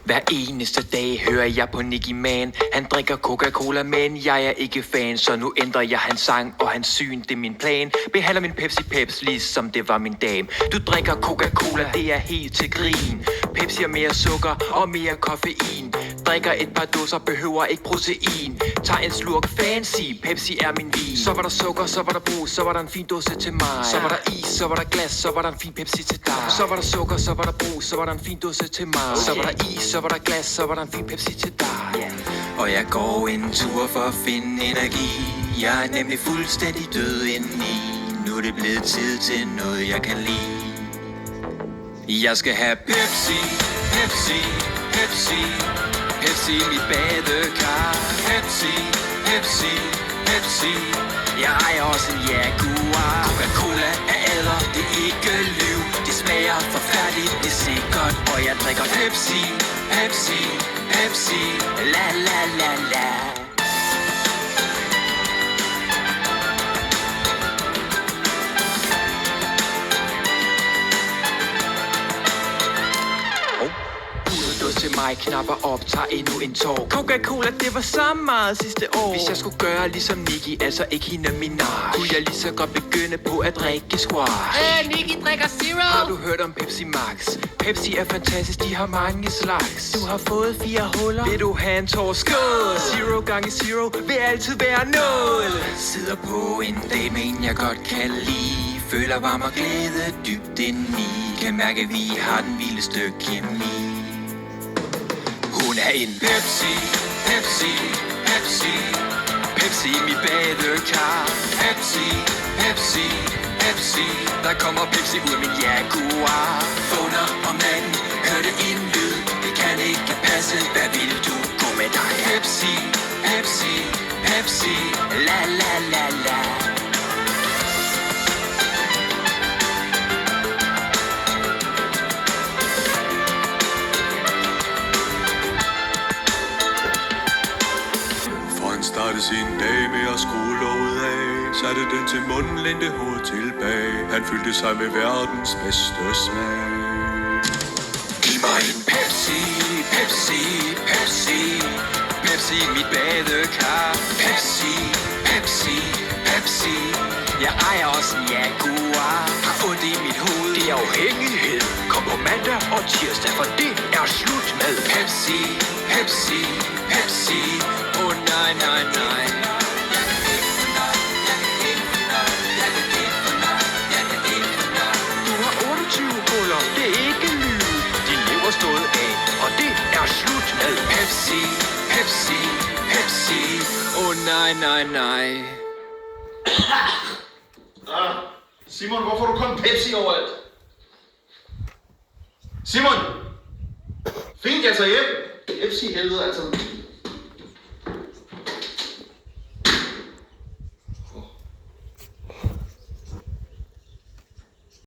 Hver eneste dag hører jeg på Nicky Man. Han drikker Coca-Cola, men jeg er ikke fan. Så nu ændrer jeg hans sang og hans syn, det er min plan. Behandler min Pepsi Peps, ligesom det var min dame. Du drikker Coca-Cola, det er helt til grin. Pepsi har mere sukker og mere koffein. Drikker et par dåser, behøver ikke protein. Tag en slurk fancy, Pepsi er min vin. Så var der sukker, så var der brus, så var der en fin dåse til mig. Så var der is, så var der glas, så var der en fin Pepsi til dig. Så var der sukker, så var der brus, så var der en fin dåse til mig. Så var der is, så var der glas, så var der en fin Pepsi til dig. Og jeg går en tur for at finde energi. Jeg er nemlig fuldstændig død indeni. Nu er det blevet tid til noget jeg kan lide. Jeg skal have Pepsi, Pepsi, Pepsi. Pepsi i mit badekar. Pepsi, Pepsi, Pepsi. Jeg ejer også en Jaguar. Coca-Cola er æder, det er ikke liv. Det smager forfærdeligt, det er sikkert. Og jeg drikker Pepsi, Pepsi, Pepsi. La la la la. Til mig, knapper op, tager endnu en tår. Coca-Cola, det var så meget sidste år. Hvis jeg skulle gøre ligesom Nicky, altså ikke hende Minaj, kunne jeg lige så godt begynde på at drikke squash. Nicky drikker Zero. Har du hørt om Pepsi Max? Pepsi er fantastisk, de har mange slags. Du har fået 4 huller. Vil du have en tår? Skål! Zero gange zero vil altid være 0. Sidder på en dag med en jeg godt kan lide. Føler varm og glæde dybt indeni. Kan mærke at vi har den vildeste kemi. Hun er en Pepsi, Pepsi, Pepsi. Pepsi i mit badekar. Pepsi, Pepsi, Pepsi. Der kommer Pepsi ud af min Jaguar. Vågner om natten, hørte en lyd. Det kan ikke passe, hvad vil du gå med dig? Pepsi, Pepsi, Pepsi. La la la la. Startede sin dag med at skrue låget af. Satte den til munden, lænde hovedet tilbage. Han fyldte sig med verdens bedste smag. Giv mig en Pepsi, Pepsi, Pepsi. Pepsi i mit badekar. Pepsi, Pepsi, Pepsi. Jeg ejer også en Jaguar. Har ondt i mit hoved, det er afhængighed. Kom på mandag og tirsdag, for det er slut med Pepsi, Pepsi, Pepsi. Oh nej, nej, nej. Du har 28 huller, det er ikke lyv. Din lever stået af, og det er slut med Pepsi, Pepsi, Pepsi. Oh nej, nej, nej. Simon, hvorfor har du kun Pepsi overalt? Simon! Fint, jeg tager hjem. Pepsi helvede, altså.